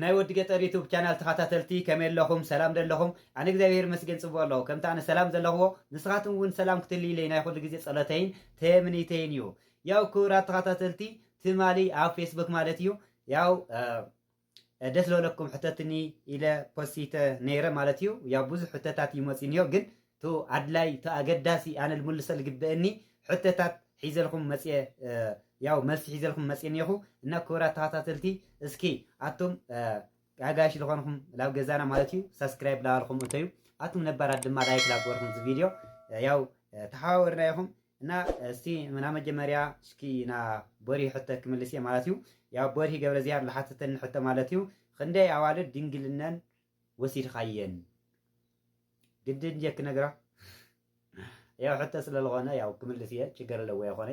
ናይ ወዲ ገጠር ዩቲዩብ ቻናል ተኸታተልቲ ከመይ ኣለኹም? ሰላም ደለኹም? ኣነ እግዚአብሔር መስገን ጽቡቕ ኣለኹ። ከምታ ኣነ ሰላም ዘለኽዎ ንስኻትኩም እውን ሰላም ክትልይለይ ናይ ኩሉ ግዜ ጸሎተይን ተምኒተይን እዩ። ያው ክቡራት ተኸታተልቲ ትማሊ ኣብ ፌስቡክ ማለት እዩ ያው ደስ ለለኩም ሕተትኒ ኢለ ፖስቲተ ነይረ ማለት እዩ። ያው ብዙሕ ሕተታት ይመጽንዮ ግን ቱ ኣድላይ ቱ ኣገዳሲ ኣነ ልምልሰ ልግበአኒ ሕተታት ሒዘልኩም መጽየ ያው መልሲ ሒዘልኩም መጽኒኹ እና ክቡራት ተኸታተልቲ እስኪ ኣቱም ጋጋሽ ዝኾንኩም ላብ ገዛና ማለት እዩ ሰብስክራይብ ላልኩም እተዩ ኣቱም ነባራት ድማ ላይክ ላገርኩም እዚ ቪድዮ ያው ተሓዋወርና ይኹም እና እስቲ ምና መጀመርያ እስኪ ና ቦሪ ሕተ ክምልስ እየ ማለት እዩ። ያው ቦሪ ገብረ ዚያር ዝሓተተኒ ሕተ ማለት እዩ ክንደይ ኣዋልድ ድንግልናን ወሲድኻየን ግድን ጀክ ነግራ ያው ሕተ ስለዝኾነ ያው ክምልስ እየ ችግር ኣለዎ ይኾነ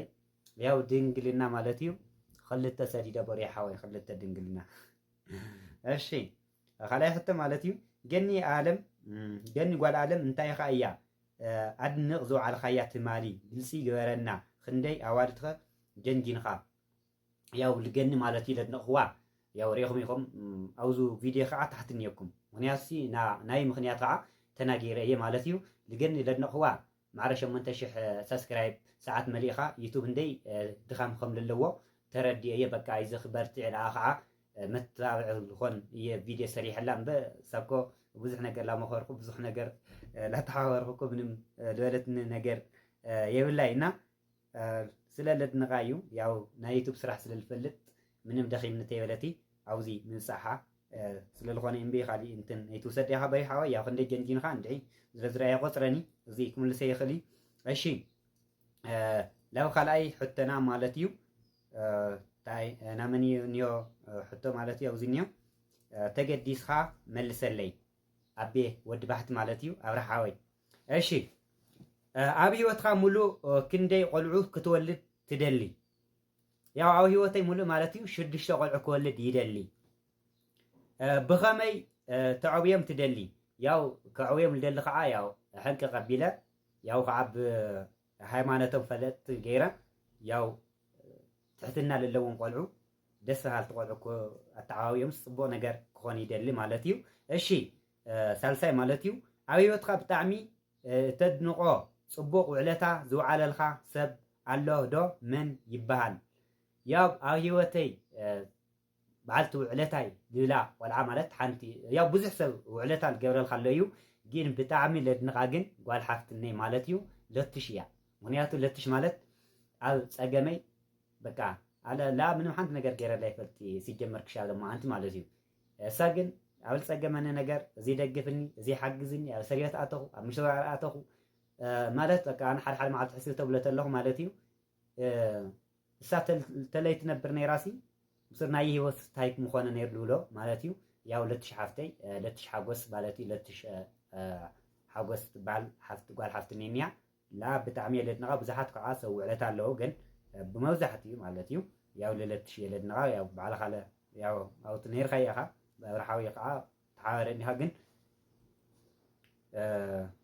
ያው ድንግልና ማለት እዩ ክልተ ሰዲደ ቦሪ ሓወይ ክልተ ድንግልና እሺ ካልኣይ ሕተ ማለት እዩ ገኒ ጓል ዓለም እንታይ ኻ እያ ኣድንቕ ዝውዓልኻያ ትማሊ ግልፂ ግበረና ክንደይ ኣዋልድኸ ጀንጂንኻ ያው ልገኒ ማለት እዩ ለድንቕኽዋ ያው ሪኢኹም ኢኹም ኣብዙ ቪድዮ ከዓ ታሕትንየኩም ምክንያቱ ናይ ምክንያት ከዓ ተናጊረ እየ ማለት እዩ ልገኒ ለድንቕኽዋ ማዕረ 8000 ሰብስክራይብ ሰዓት መሊእኻ ዩቱብ እንደይ ድኻም ከም ዘለዎ ተረዲየ እየ በቃ ይዘ ክበርትዕ ላ ከዓ መተባብዕ ዝኾን እየ ቪድዮ ሰሪሐላ እምበ ሳብኮ ብዙሕ ነገር ላመኸርኩ ብዙሕ ነገር ላተሓዋወርኩ ምንም ዝበለትኒ ነገር የብላይ እና ስለ ለድንቓ እዩ ያው ናይ ዩቱብ ስራሕ ስለልፈልጥ ምንም ደኺምነት የበለቲ ኣብዚ ምንሳሓ ስለዝኾነ እምበ ካሊእ እንትን ኣይትውሰድ ኢኻ በሪሓወ ያው ክንደይ ጀንጂንኻ እንድዒ ዝረዝረየ ቆፅረኒ እዚ ክምልሰ ይኽእል እዩ እሺ ላብ ካልኣይ ሕተና ማለት እዩ ታይ ናመን ኒዮ ሕቶ ማለት እዩ ኣብዚ ኒዮ ተገዲስኻ መልሰለይ ኣቤ ወዲ ባህቲ ማለት እዩ ኣብርሓወይ እሺ ኣብ ሂወትካ ሙሉእ ክንደይ ቆልዑ ክትወልድ ትደሊ? ያው ኣብ ሂወተይ ሙሉእ ማለት እዩ 6 ቆልዑ ክወልድ ይደሊ ብኸመይ ተዕብዮም ትደሊ? ያው ከዕብዮም ልደሊ ከዓ ያው ሕንቂ ቀቢለ ያው ከዓ ብሃይማኖቶም ፈለጥ ገይረ ያው ትሕትና ለለዎም ቆልዑ ደስ በሃልቲ ቆልዑ ኣተዓባብዮም ፅቡቕ ነገር ክኾን ይደሊ ማለት እዩ እሺ ሳልሳይ ማለት እዩ ኣብ ሂወትካ ብጣዕሚ ተድንቆ ፅቡቕ ውዕለታ ዝውዓለልካ ሰብ ኣሎ ዶ መን ይበሃል? ያው ኣብ ሂወተይ በዓልቲ ውዕለታይ ልብላ ቆልዓ ማለት ሓንቲ ያው ብዙሕ ሰብ ውዕለታ ዝገብረልካ ኣሎ እዩ ግን ብጣዕሚ ለድንቓ ግን ጓል ሓፍትነይ ማለት እዩ ለትሽ እያ ምክንያቱ ለትሽ ማለት ኣብ ፀገመይ በቃ ላ ምንም ሓንቲ ነገር ገይረላ ይፈልጥ ሲጀመር ክሻለ ማዓንቲ ማለት እዩ እሳ ግን ኣብ ዝፀገመኒ ነገር እዚ ደግፍኒ እዚ ሓግዝኒ ኣብ ሰሪበት ኣተኹ ኣብ ምሽራር ኣተኹ ማለት በቃ ኣነ ሓደ መዓልቲ ሕስብ ተብሎ ተለኹ ማለት እዩ እሳ ተለይ ትነብር ነይራሲ ምስር ናይ ሂወት እንታይ ምኾነ ነይሩ ልብሎ ማለት እዩ ያው ለትሽ ሓፍተይ ለትሽ ሓጎስ ማለት እዩ ለትሽ ሓጎስ ትበሃል ጓል ሓፍትኒ እኒያ ላ ብጣዕሚ እየ ለድንቓ ብዙሓት ከዓ ሰብ ውዕለት ኣለዎ ግን ብመብዛሕትኡ ማለት እዩ ያው ለለትሽ እየ ለድንቓ ያው ባዕልኻ ያው ኣብቲ ነይርካ ኢኻ ኣብርሓዊ ከዓ ተሓባረኒ ኢኻ ግን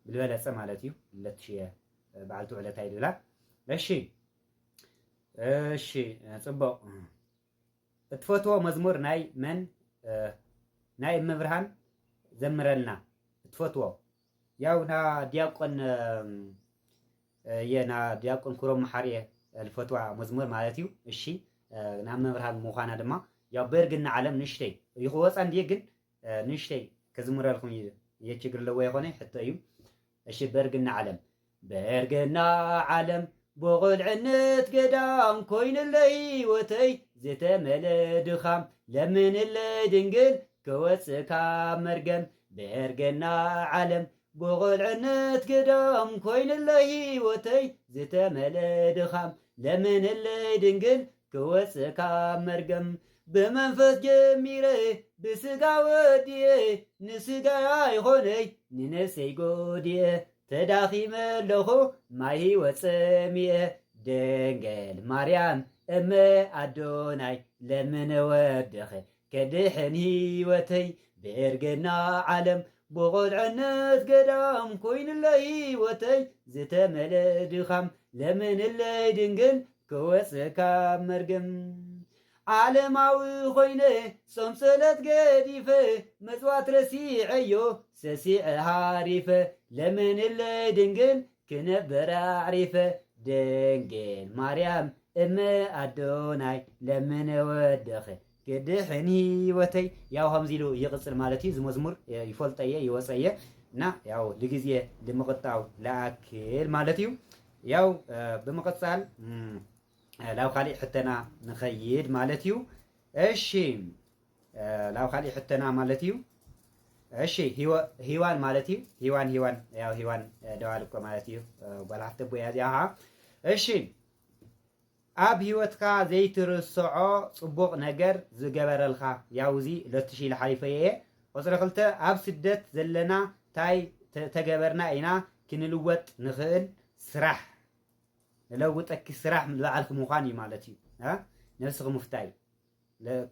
ብልበለፀ ማለት እዩ ለትሽ እየ በዓልቲ ውዕለታ ይልብላ እሺ እሺ ፅቡቕ እትፈትዎ መዝሙር ናይ መን ናይ እመብርሃን ዘምረልና እትፈትዎ ያው ና ዲያቆን የና ዲያቆን ኩሮም መሓርየ ልፈትዋ መዝሙር ማለት እዩ እሺ ናብ መብርሃን ምዃና ድማ ያው በርግና ዓለም ንሽተይ ይኽወፃ እንድየ ግን ንሽተይ ከዝምረልኩም የችግር ኣለዎ ይኾነ ሕቶ እዩ እሺ በርግና ዓለም ብቑልዕነት ገዳም ኮይንለይ ወተይ ዝተመለ ድኻም ለምንለይ ድንግል ክወፅእካ መርገም በርገና ዓለም ብቑልዕነት ገዳም ኮይንለይ ወተይ ዝተመለ ድኻም ለምንለይ ድንግል ክወፅእካ መርገም ብመንፈስ ጀሚረ ብስጋ ወድየ ንስጋ ይኾነይ ንነፍሰይ ጎድየ ተዳኺመ ኣለኹ ማይ ሂወት ፀሚየ ደንገል ማርያም እመ ኣዶናይ ለምነ ወድኸ ከድሕን ሂወተይ በርገና ዓለም ብቑልዕነት ገዳም ኮይንለይ ሂወተይ ዝተመለ ድኻም ለምንለይ ድንግል ክወፅእካ መርገም ዓለማዊ ኮይነ ጾም ጸሎት ገዲፈ መጽዋት ረሲዐዮ ሰሲዐ ሃሪፈ ለመንለይ ድንግል ክነበረ አዕሪፈ ድንግል ማርያም እመ አዶናይ ለምን ወደኸ ግድሕን ህይወተይ ያው ከምዚ ኢሉ ይቕፅል ማለት እዩ። እዚ መዝሙር ይፈልጠየ ይወፀየ እና ያው ልግዜ ልምቕጣው ለኣክል ማለት እዩ። ያው ብምቕፃል ላብ ካሊእ ሕተና ንኸይድ ማለት እዩ። እሺ ላብ ካሊእ ሕተና ማለት እዩ። እሺ ሂዋን ማለት እዩ። ሂዋን ያው ሂዋን ደዋልቆ ማለት እዩ። ባልሓፍተ ቦያ እዚኣ ኸዓ እሺ ኣብ ሂወትካ ዘይትርስዖ ጽቡቕ ነገር ዝገበረልካ ያው እዚ ለትሽ ኢለ ሓሊፈየ እየ። ቁፅሪ 2 ኣብ ስደት ዘለና ታይ ተገበርና ኢና ክንልወጥ ንኽእል ስራሕ ለውጠኪ ስራሕ በዓልክ ምዃን እዩ ማለት እዩ። ነፍስክ ምፍታይ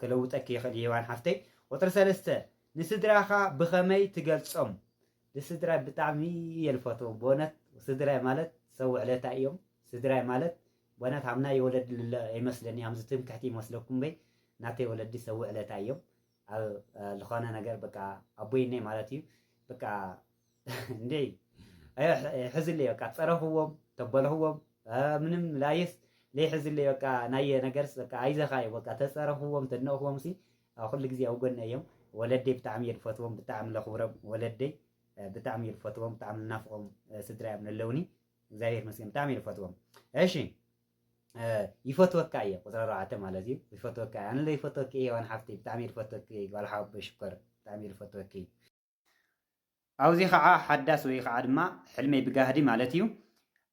ክለውጠኪ ይኽእል ሂዋን ሓፍተይ። ቁፅሪ 3 ንስድራኻ ብኸመይ ትገልጾም? ንስድራይ ብጣዕሚ እየ ልፈትዎም ብእውነት። ስድራይ ማለት ሰው ዕለታ እዮም። ስድራይ ማለት በእውነት ሃምና የወለድ ይመስለኒ ከምዚ ትምክሕቲ ይመስለኩም በይ ናተይ ወለዲ ሰው ዕለታ እዮም። ኣብ ዝኾነ ነገር በቃ ኣቦይነይ ማለት እዩ በቃ እንዴ ሕዝለይ በቃ ፀረኽዎም ተበልኽዎም ምንም ላይስ ለይሕዝለይ በቃ ናየ ነገርስ በቃ ኣይዘኻዮ በቃ ተፀረኽዎም ተድነቕኽዎም ሲ ኩሉ ግዜ ኣብ ጎነ እዮም። ወለደይ ብጣዕሚ እየ ልፈትዎም ብጣዕሚ ለኽብሮም ወለደይ ብጣዕሚ እየ ልፈትዎም ብጣዕሚ ልናፍቖም ስድራዮም ኣለውኒ እግዚኣብሔር መስገን ብጣዕሚ እየ ልፈትዎም። እሺ ይፈትወካ እየ ቁፅሪ 4 ማለት እዩ። ይፈትወካ ኣነ ለ ይፈትወኪ ሂዋን ሓፍተይ ብጣዕሚ እየ ልፈትወኪ ጓልሓ ብሽኮር ብጣዕሚ እየ ልፈትወኪ። ኣብዚ ከዓ ሓዳስ ወይ ከዓ ድማ ሕልመይ ብጋህዲ ማለት እዩ።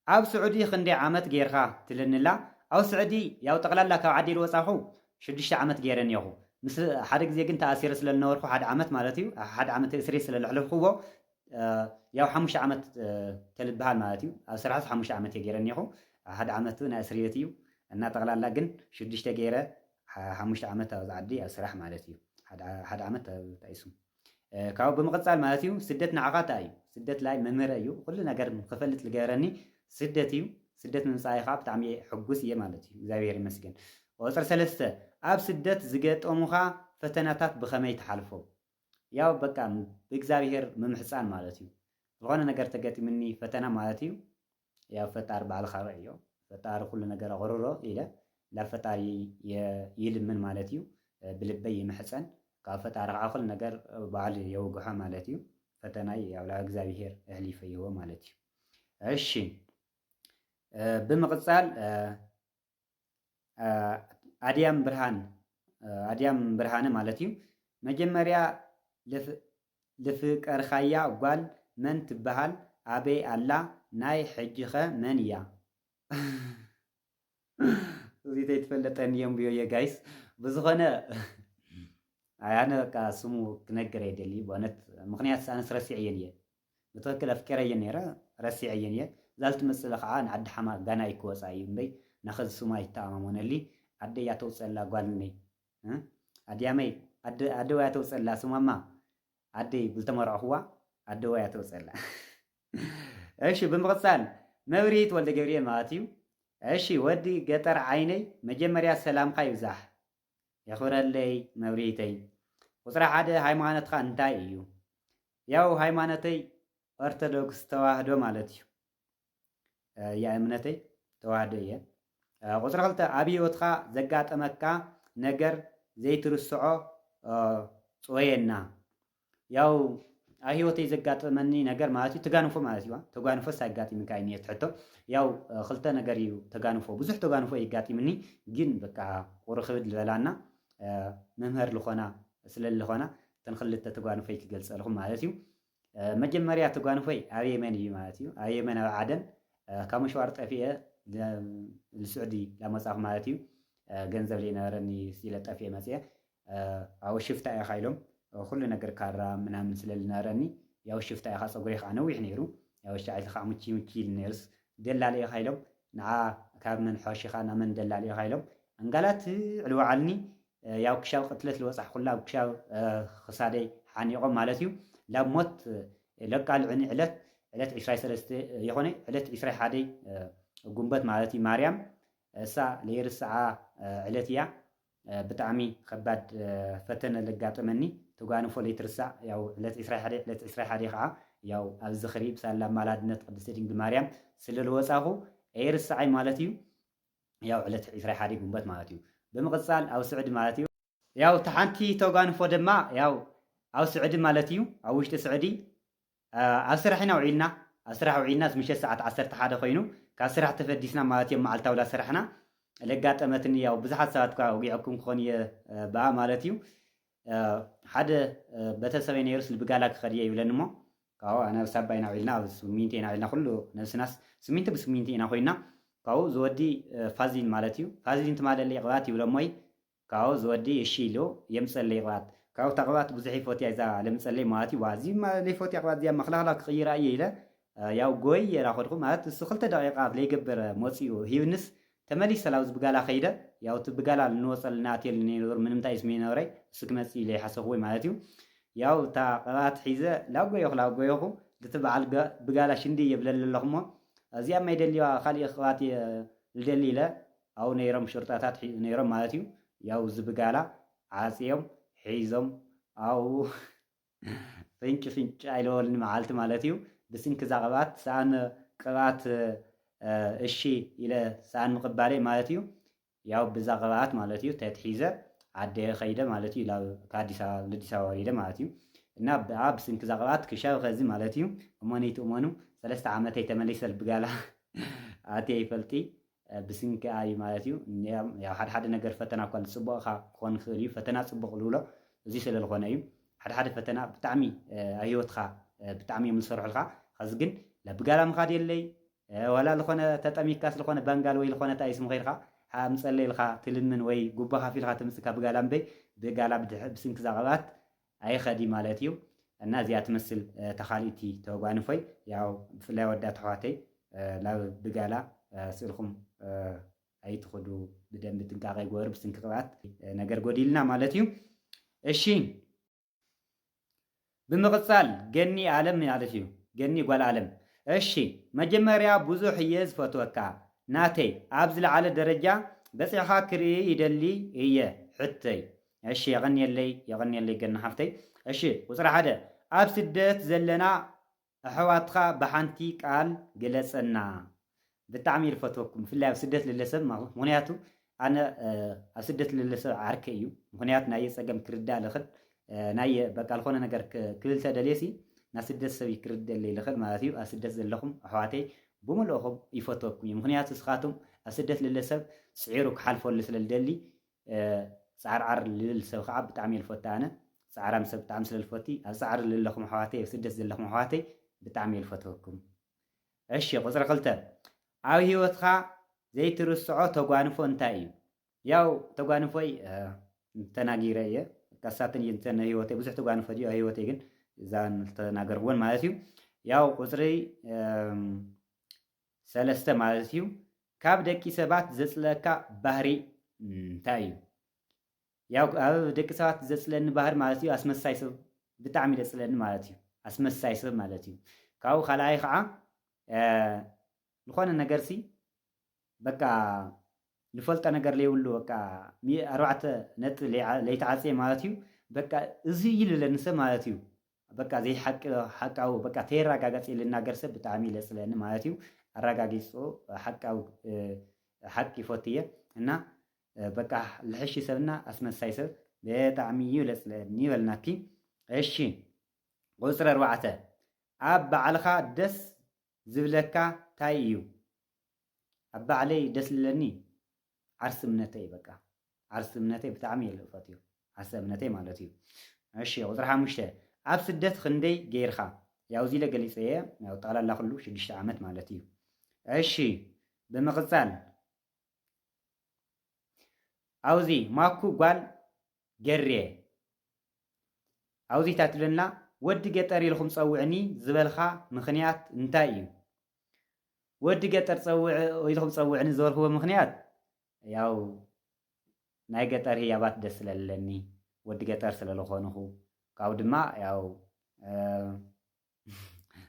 ኣብ ስዑዲ ክንደይ ዓመት ጌርካ ትልንላ? ኣብ ስዑዲ ያው ጠቕላላ ካብ ዓዲ ልወፃኹ 6 ዓመት ገይረ እኒኹ። ምስ ሓደ ግዜ ግን ተኣሲረ ስለዝነበርኩ 1 ዓመት ማለት እዩ 1 ዓመት እስሪ ስለለሕለፍክዎ ያው 5 ዓመት ተልብሃል ማለት እዩ። ኣብ ስራሕ 5 ዓመት እየ ገይረ እኒኹ 1 ዓመት ናይ እስርቤት እዩ እና ጠቕላላ ግን 6 ገይረ 5 ዓመት ኣብዚ ዓዲ ኣብ ስራሕ ማለት እዩ። 1 ዓመት ታይሱ ካብኡ ብምቕፃል ማለት እዩ። ስደት ንዓኻ እንታይ እዩ? ስደት ላይ መምህረ እዩ ኩሉ ነገር ክፈልጥ ዝገበረኒ ስደት እዩ። ስደት ምምፃእኻ ብጣዕሚ ሕጉስ እየ ማለት እዩ። እግዚኣብሔር ይመስገን። ቁፅሪ 3 ኣብ ስደት ዝገጠሙኻ ፈተናታት ብኸመይ ተሓልፎ? ያው በቃ ብእግዚኣብሔር ምምሕፃን ማለት እዩ። ዝኾነ ነገር ተገጢምኒ ፈተና ማለት እዩ። ያው ፈጣሪ ባዕልኻ ርአዮ ፈጣሪ ኩሉ ነገር ኣቕርሮ ኢለ ናብ ፈጣሪ ይልምን ማለት እዩ። ብልበይ ይምሕፀን ካብ ፈጣሪ ከዓ ኩሉ ነገር በዓል የውግሖ ማለት እዩ። ፈተናይ ያው ናብ እግዚኣብሔር ኣሕሊፈይዎ ማለት እዩ። እሺ ብምቕፃል ኣድያም ብርሃነ ማለት እዩ። መጀመርያ ልፍቀርካያ ጓል መን ትበሃል? ኣበይ ኣላ? ናይ ሕጂኸ መን እያ? እዚተይ ትፈለጠኒ እዮም ብዮ ጋይስ ብዝኾነ ኣነ በቃ ስሙ ክነገር የደሊ በእውነት ምክንያት ኣነስ ረሲዐየን እየ ብትክክል ኣፍቀረየን ነይረ ረሲዐየን እየ። እዛ ልትመፅለ ከዓ ንዓዲ ሓማ ጋና ይክወፃ እዩ እምበይ ናኸዚ ስማ ይተኣማመነሊ ኣደይ እያ ተውፅአላ ጓልነይ ኣድያመይ ኣደወያ ተውፅአላ ስማማ ኣደይ ብልተመርዐኽዋ ኣደወያ ተውፅአላ። እሺ ብምቕፃል መብሪሂት ወልደ ገብርኤል ማለት እዩ። እሺ ወዲ ገጠር ዓይነይ መጀመርያ ሰላምካ ይብዛሕ የኽብረለይ መብሪሂተይ። ቁፅሪ 1 ሃይማኖትካ እንታይ እዩ? ያው ሃይማኖተይ ኦርቶዶክስ ተዋህዶ ማለት እዩ። ያ እምነተይ ተዋህዶ እየ። ቁፅሪ 2 ኣብ ሂወትካ ዘጋጠመካ ነገር ዘይትርስዖ ፅወየና። ያው ኣብ ሂወተይ ዘጋጠመኒ ነገር ማለት እዩ ተጋንፎ ማለት እዩ። ተጋንፎ ሳይጋጢምካ እዩ ትሕቶ። ያው ክልተ ነገር እዩ ተጋንፎ ብዙሕ ተጋንፎ ይጋጢምኒ ግን በቃ ቁሪ ክብድ ዝበላና መምህር ልኾና ስለልኾና ተን ክልተ ተጓንፎይ ክገልፀልኩም ማለት እዩ። መጀመርያ ተጓንፎይ ኣብ የመን እዩ ማለት እዩ። ኣብ የመን ኣብ ዓደን ካብ መሽዋር ጠፊአ ልስዑዲ ላመፃኹ ማለት እዩ። ገንዘብ ዘይነበረኒ ሲለ ጠፊአ መፅአ ኣብ ሽፍታ ኢኻ ኢሎም ኩሉ ነገር ካራ ምናምን ስለዝነበረኒ ያው ሽፍታ ኢኻ ፀጉሪ ከዓ ነዊሕ ነይሩ ያው ሻዕልቲ ከዓ ሙቺ ኢሉ ነይሩስ ደላሊ ኢኻ ኢሎም ንዓ ካብ መን ሖሺኻ ናብ መን ደላሊ ኢኻ ኢሎም አንጋላት ዕልዋዓልኒ ያው ክሻብ ቅትለት ልወፃሕ ኩላ ኣብ ክሻብ ክሳደይ ሓኒቆም ማለት እዩ። ላብ ሞት ለቃልዑኒ ዕለት 23 ይኾነ ዕለት 21 ጉንበት ማለት እዩ ማርያም እሳ ለይርስዓ ዕለት እያ ብጣዕሚ ከባድ ፈተነ ለጋጠመኒ ተጓንፎ ለይትርሳዕ ያው ዕለት 21 ከዓ ያው ኣብ ዝኽሪ ብሳላ ኣማላድነት ቅድስቲ ድንግል ማርያም ስለልወፃኹ ኣይርሳዓይ ማለት እዩ ያው ዕለት 21 ግንቦት ማለት እዩ ብምቕፃል ኣብ ስዕዲ ማለት እዩ ያው ተሓንቲ ተጓንፎ ድማ ያው ኣብ ስዕዲ ማለት እዩ ኣብ ውሽጢ ስዕዲ ኣብ ስራሕ ኢና ውዒልና ኣብ ስራሕ ውዒልና ምሸት ሰዓት 11 ኮይኑ ካብ ስራሕ ተፈዲስና ማለት እዮም መዓልታዊ ስራሕና ለጋጠመትኒ ያው ብዙሓት ሰባት ኳ ወጊዐኩም ክኾን እየ በኣ ማለት እዩ ሓደ ቤተሰበይ ነይሩስ ልብጋላ ክኸድ እየ ይብለኒ እሞ ካብኡ ኣነ ሳባ ኢና ውዒልና ኣብ ስሚንቶ ኢና ውዒልና ኩሉ ነብስናስ ስሚንቶ ብስሚንቶ ኢና ኮይና ካብኡ ዝወዲ ፋዚን ማለት እዩ ፋዚን ትማለለይ ቅብኣት ይብሎሞይ ካብኡ ዝወዲ እሺ ኢሉ የምፀለይ ቅብኣት ካብኡ እታ ቅብኣት ብዙሕ ይፎትያ እዛ ለምፀለይ ማለት እዩ ዋዚ ለይፎትያ ቅብኣት እዚኣ መኽላኽላ ክቕይራ እየ ኢለ ያው ጎይ የራኸድኩ ማለት እሱ ክልተ ደቂቓ ለይገበረ መፂኡ ሂብንስ ተመሊሰ ላብ ዝብጋላ ኸይደ ያው እቲ ብጋላ ንወፀልና ኣትየል ነይሩ ምንም እንታይ ስሜ ነብረይ እሱ ክመፅእ ኢለ ይሓሰብዎ ማለት እዩ ያው እታ ቅብኣት ሒዘ ላጎየኹ እቲ በዓል ብጋላ ሽንዲ የብለለ ኣለኹ እሞ እዚኣ ማይደልዋ ካሊእ ቅብኣት ዝደሊ ኢለ ኣብኡ ነይሮም ሽርጣታት ነይሮም ማለት እዩ ያው ዝብጋላ ዓፅዮም ሒዞም ኣብኡ ፍንጭ ኣይለወልኒ መዓልቲ ማለት እዩ ብስንኪ እዛ ቅብኣት ሰኣነ ቅብኣት እሺ ኢለ ሰኣን ምቕባለይ ማለት እዩ ያው ብዛ ቅብኣት ማለት እዩ ተትሒዘ ዓደየ ኸይደ ማለት እዩ ከአዲስ አበባ ወሪደ ማለት እዩ እና ብስንኪ እዛ ቅብኣት ክሻብ ከዚ ማለት እዩ እሞነይ ትእመኑ 3 ዓመተይ ተመሊሰ ብጋላ ኣትየ ይፈልጢ ብስንኪ እዩ ማለት እዩ ያው ሓደ ነገር ፈተና እኳ ዝፅቡቕካ ክኾን ክኽእል እዩ ፈተና ፅቡቕ ዝብሎ እዚ ስለዝኾነ እዩ ሓደ ፈተና ብጣዕሚ ኣብ ሂወትካ ብጣዕሚ እዮም ዝሰርሑልካ ከዚ ግን ለብጋላ ምኻድ የለይ ወላ ዝኾነ ተጠሚካ ስለኾነ ባንጋል ወይ ዝኾነ ታይስም ኸይድካ ምፀለይልካ ትልምን ወይ ጉባ ካፊልካ ትምፅካ ብጋላ እምበይ ብጋላ ብስንኪ እዛ ቅብኣት ኣይኸዲ ማለት እዩ እና እዚኣ ትመስል ተኻሊእቲ ተጓንፎይ ያው ብፍላይ ወዳት ኣሕዋተይ ናብ ብጋላ ስእልኩም ኣይትኸዱ ብደንቢ ጥንቃቐ ይግበሩ ብስንኪ ቅብኣት ነገር ጎዲልና ማለት እዩ እሺ ብምቕፃል ገኒ ዓለም ማለት እዩ ገኒ ጓል ዓለም እሺ መጀመርያ ብዙሕ እየ ዝፈትወካ ናተይ ኣብ ዝለዓለ ደረጃ በፂሕኻ ክርኢ ይደሊ እየ ሕተይ እሺ የቐኒየለይ ገኒ ሓፍተይ እሺ ቁፅሪ 1 ኣብ ስደት ዘለና ኣሕዋትካ ብሓንቲ ቃል ግለፀና ብጣዕሚ ዝፈትወኩም ብፍላይ ኣብ ስደት ልለሰብ ምክንያቱ ኣነ ኣብ ስደት ልለሰብ ዓርከ እዩ ምክንያቱ ናይ ፀገም ክርዳእ ልኽእል ናይ በቃ ዝኾነ ነገር ክብል ተደልየሲ ናብ ስደት ሰብ ክርደለይ ልኽእል ማለት እዩ ኣብ ስደት ዘለኹም ኣሕዋተይ ብምልእኹም ይፈትወኩም እዩ ምክንያቱ ንስኻትኩም ኣብ ስደት ልለሰብ ስዒሩ ክሓልፈሉ ስለልደሊ ፃዕርዓር ልብል ሰብ ከዓ ብጣዕሚ እየ ዝፈቱ ኣነ ፃዕራም ሰብ ብጣዕሚ ስለዝፈቲ ኣብ ፃዕሪ ዘለኹም ኣሕዋተይ ኣብ ስደት ዘለኹም ኣሕዋተይ ብጣዕሚ እየ ዝፈትወኩም እሺ ቁፅሪ 2 ኣብ ሂወትካ ዘይትርስዖ ተጓንፎ እንታይ እዩ ያው ተጓንፎይ ተናጊረ እየ ካሳተን እየንተን ሂወተይ ብዙሕ ተጓንፎ እዩ ኣብ ሂወተይ ግን እዛን ተናገርዎን ማለት እዩ ያው ቁፅሪ 3 ማለት እዩ ካብ ደቂ ሰባት ዘፅለካ ባህሪ እንታይ እዩ ያው ኣብ ደቂ ሰባት ዘፅለኒ ባህሪ ማለት እዩ ኣስመሳይ ሰብ ብጣዕሚ ዘፅለኒ ማለት እዩ ኣስመሳይ ሰብ ማለት እዩ ካብኡ ካልኣይ ከዓ ዝኾነ ነገርሲ በቃ ልፈልጦ ነገር ለይብሉ በቃ 4 ነጥብ ለይተዓፅየ ማለት እዩ በቃ እዚ ኢሉ ለንሰብ ማለት እዩ በቃ ዘይ ሓቃዊ በቃ ተይረጋገፅ ልናገር ሰብ ብጣዕሚ ለፅለኒ ማለት እዩ ኣረጋጊፁ ሓቃዊ ሓቂ ይፈትየ እና በቃ ልሕሺ ሰብና ኣስመሳይ ሰብ ብጣዕሚ እዩ ለፅለኒ ይበልናኪ እሺ ቁፅሪ 4 ኣብ ባዕልኻ ደስ ዝብለካ እንታይ እዩ ኣብ ባዕለይ ደስ ዝብለኒ ዓርሲ እምነተይ በቃ ዓርሲ እምነተይ ብጣዕሚ እየ ዝፈትዮ ዓርሲ እምነተይ ማለት እዩ እሺ ቁፅሪ 5 ኣብ ስደት ክንደይ ገይርካ ያው እዚ ለገሊፀ እየ ያው ጠቕላላ ኩሉ 6 ዓመት ማለት እዩ እሺ ብምቕፃል ኣብዚ ማኩ ጓል ገርየ ኣብዚ ታትለና ወዲ ገጠር ኢልኩም ፀውዕኒ ዝበልካ ምክንያት እንታይ እዩ ወዲ ገጠር ኢልኩም ፀውዕኒ ዝበልክዎ ምክንያት ያው ናይ ገጠር ህያባት ደስ ስለለኒ ወዲ ገጠር ስለዝኾንኹ ካብኡ ድማ ያው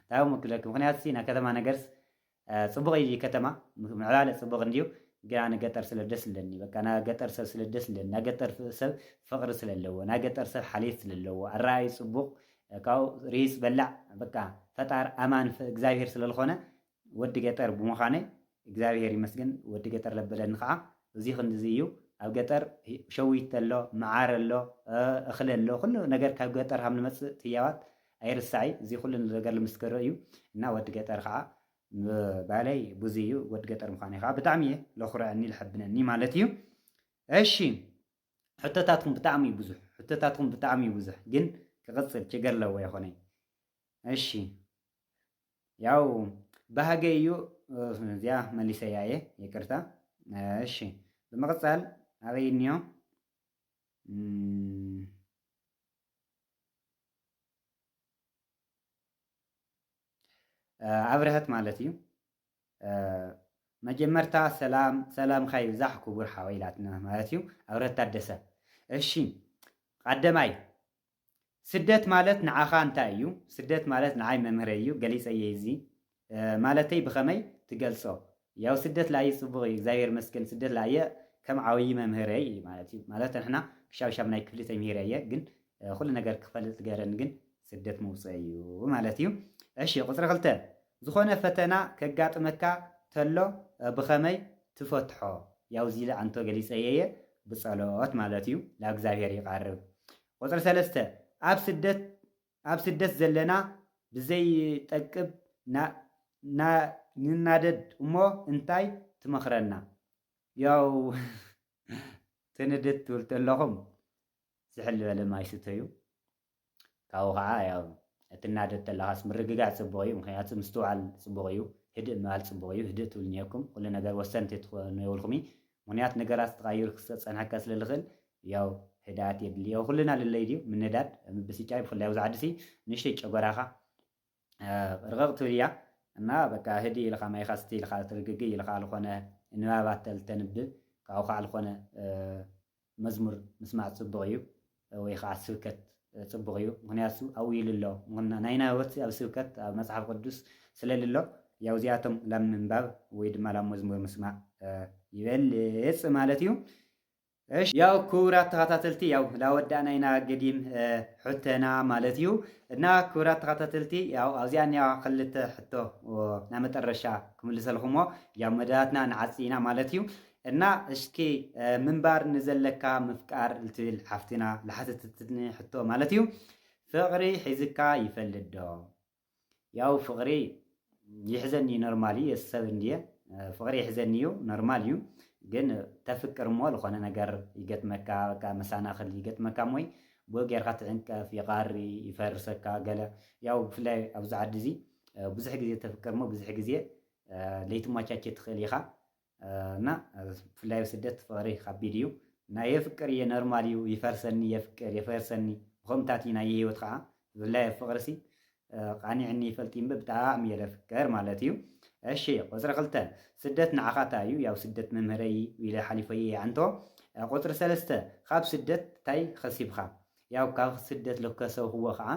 ታው ምክለክ ምክንያቱ ናይ ከተማ ነገርስ ፅቡቕ እዩ ከተማ ምዕባለ ፅቡቕ እንድዩ ግን ኣነ ገጠር ስለ ደስ ዝብለኒ በቃ ና ገጠር ሰብ ስለ ደስ ዝብለኒ ና ገጠር ሰብ ፍቅሪ ስለለዎ ና ገጠር ሰብ ሓልየት ስለለዎ ኣረኣይ ፅቡቕ ካብኡ ርሂፅ በላዕ በቃ ፈጣር ኣማን እግዚኣብሔር ስለ ዝኾነ ወዲ ገጠር ብምዃነይ እግዚኣብሔር ይመስገን ወዲ ገጠር ለበለኒ ከዓ እዚ ክንዚ እዩ ኣብ ገጠር ሸዊት ኣሎ መዓር ኣሎ እኽሊ ኣሎ ኩሉ ነገር ካብ ገጠር ከም ንመፅእ ትያዋት ኣይርሳዕይ እዚ ኩሉ ነገር ልምስከሮ እዩ እና ወዲ ገጠር ከዓ ባለይ ብዙ እዩ ወዲ ገጠር ምዃነይ ከዓ ብጣዕሚ እየ ለኹርዐኒ ዝሕብነኒ ማለት እዩ እሺ ሕቶታትኩም ብጣዕሚ እዩ ብዙሕ ሕቶታትኩም ብጣዕሚ እዩ ብዙሕ ግን ክቕፅል ችግር ኣለዎ ይኾነይ እሺ ያው ባህገ እዩ እዚያ መሊሰያ እየ ይቅርታ እሺ ብምቕፃል ኣበይ እኒኦ ኣብረህት ማለት እዩ መጀመርታ ሰላምካ ይብዛሕ ክቡር ሓወይላትና ማለት እዩ ኣብረህት ታደሰ እሺ ቀዳማይ ስደት ማለት ንዓኻ እንታይ እዩ ስደት ማለት ንዓይ መምህረ እዩ ገሊፀየ እዚ ማለተይ ብኸመይ ትገልጾ ያው ስደት ላይ ጽቡቕ እዩ እግዚአብሔር መስገን ስደት ላይ ከም ዓብይ መምህረ እዩ ማለት እዩ ማለት ንሕና ክሻብሻብ ናይ ክፍሊ ተምሂረ እየ ግን ኩሉ ነገር ክፈልጥ ገረን ግን ስደት ምውፅእ እዩ ማለት እዩ እሺ ቁፅሪ 2 ዝኾነ ፈተና ከጋጥመካ ተሎ ብኸመይ ትፈትሖ ያው እዚ ለዓንቶ ገሊፀየ ብጸሎት ማለት እዩ ለእግዚአብሔር ይቃርብ ቁፅሪ 3 ኣብ ስደት ዘለና ብዘይ ጠቅብ ንናደድ እሞ እንታይ ትመኽረና ያው ትንድት ትብል ተለኹም ዝሕል በለ ማይ ስተዩ ካብኡ ከዓ ያው እትናደድ ተለኻስ ምርግጋዕ ጽቡቕ እዩ ምክንያቱ ምስትውዓል ጽቡቕ እዩ ህድእ ምባል ጽቡቕ እዩ ህድእ ትብል ኔርኩም ኩሉ ነገር ወሰንቲ ትኾኑ የብልኹም ምክንያት ነገራት ተቐይሩ ክፀንሐካ ስለ ዝኽእል ያው ህዳት የድሊ ያው ኩልና ልለይ ድዩ ምንዳድ ምብስጫይ ብፍላይ ኣብዚ ዓዲ ንእሽተይ ጨጎራኻ ርቕቕ ትብል እያ እና በቃ ህዲ ኢልኻ ማይኻ ስቲ ኢልኻ ትርግጊ ኢልኻ ዝኾነ ንባባት ተንብብ ካብኡ ከዓ ዝኾነ መዝሙር ምስማዕ ጽቡቕ እዩ ወይ ከዓ ስብከት ጽቡቕ እዩ ምክንያቱ ኣብኡ ኢሉ ኣሎ ናይና ህይወት ኣብ ስብከት ኣብ መፅሓፍ ቅዱስ ስለልሎ ያው እዚኣቶም ላብ ምንባብ ወይ ድማ ላብ መዝሙር ምስማዕ ይበልፅ ማለት እዩ እሺ ያው ክቡራት ተኸታተልቲ ያው ላወዳእና ኢና ገዲም ሕተና ማለት እዩ እና ክቡራት ተኸታተልቲ ያው ኣብዚኣ ኒያ ክልተ ሕቶ ናብ መጨረሻ ክምልሰልኩሞ ያው መደባትና ንዓፂና ማለት እዩ እና እስኪ ምንባር ንዘለካ ምፍቃር ልትብል ሓፍትና ዝሓተተትኒ ሕቶ ማለት እዩ ፍቕሪ ሒዝካ ይፈልጥ ዶ ያው ፍቕሪ ይሕዘኒ ኖርማል እዩ የሰብ እንድየ ፍቕሪ ይሕዘኒ እዩ ኖርማል እዩ ግን ተፍቅር ሞ ዝኾነ ነገር ይገጥመካ በቃ መሳናኽል ይገጥመካ ሞይ ብኡ ጌርካ ትዕንቀፍ ይቃሪ ይፈርሰካ ገለ ያው ብፍላይ ኣብዚ ዓዲ እዚ ብዙሕ ግዜ ተፍቅር ሞ ብዙሕ ግዜ ለይትሟቻቸ ትኽእል ኢኻ እና ብፍላይ ስደት ፍቕሪ ከቢድ እዩ ናይ የፍቅር እየ ኖርማል እዩ ይፈርሰኒ የፍቅር የፈርሰኒ ከምታት እዩ ናይ ህይወት ከዓ ብፍላይ ፍቕርሲ ቃኒዕኒ ይፈልጥ እምበር ብጣዕሚ እየ ለፍቅር ማለት እዩ እሺ ቁፅሪ 2 ስደት ንዓኻታ እዩ ያው ስደት መምህረይ ኢለ ሓሊፈየ አንቶ ቁፅሪ 3 ካብ ስደት ታይ ከሲብካ ያው ካብ ስደት ለከሰብዎ ከዓ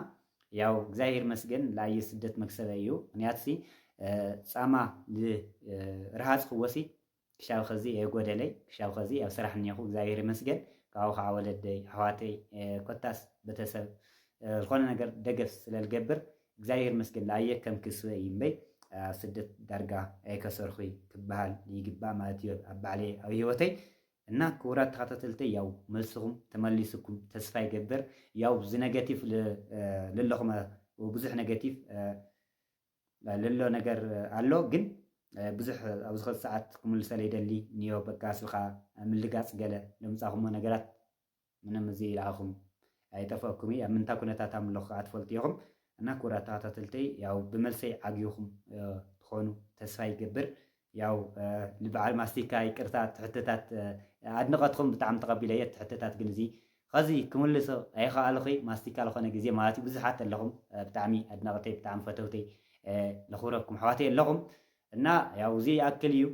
ያው እግዚአብሔር መስገን ላይ ስደት መክሰበ እዩ ምክንያቱሲ ፃማ ረሃፅ ክወሲ ክሻብ ከዚ የጎደለይ ክሻብ ከዚ ኣብ ስራሕ እኒኹ እግዚአብሔር መስገን ካብኡ ከዓ ወለደይ ኣሕዋተይ ኮታስ ቤተሰብ ዝኾነ ነገር ደገፍ ስለልገብር እግዚአብሔር መስገን ላየ ከም ክስበ እዩ እምበይ ስደት ዳርጋ ኣይከሰርኹ ክበሃል ይግባእ ማለት እዩ ኣብ ባዕለይ ኣብ ህይወተይ እና ክቡራት ተኸታተልተይ ያው መልስኹም ተመሊስኩም ተስፋ ይገብር ያው ብዚ ኔጋቲቭ ለለኹም ብዙሕ ኔጋቲቭ ለሎ ነገር ኣሎ ግን ብዙሕ ኣብ ዝኸ ሰዓት ክምልሰለ ይደሊ ኒዮ በቃ ስልኻ ምልጋፅ ገለ ለምፃኹሞ ነገራት ምንም እዚ ኢልኹም ኣይጠፍአኩም ኣብ ምንታይ ኩነታት ኣምለኹ ከዓ ትፈልጡ ኢኹም እና ክቡራት ተኸታተልተይ ያው ብመልሰይ ዓግይኹም ትኾኑ ተስፋ ይገብር ያው ንበዓል ማስቲካ ይቅርታ ትሕተታት ኣድንቐትኩም ብጣዕሚ ተቐቢለ እየ ትሕተታት ግን እዚ ከዚ ክምልሶ ኣይከኣልኺ ማስቲካ ዝኾነ ግዜ ማለት እዩ ብዙሓት ኣለኹም ብጣዕሚ ኣድናቐተይ ብጣዕሚ ፈተውተይ ለኽብረኩም ኣሕዋተይ ኣለኹም እና ያው እዚ ይኣክል እዩ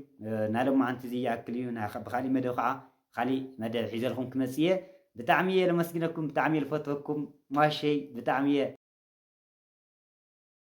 ናሎማዓንቲ እዚ ይኣክል እዩ ብካሊእ መደብ ከዓ ካሊእ መደብ ሒዘልኩም ክመፅእ እየ ብጣዕሚ እየ ለመስግነኩም ብጣዕሚ እየ ዝፈትወኩም ማሸይ ብጣዕሚ እየ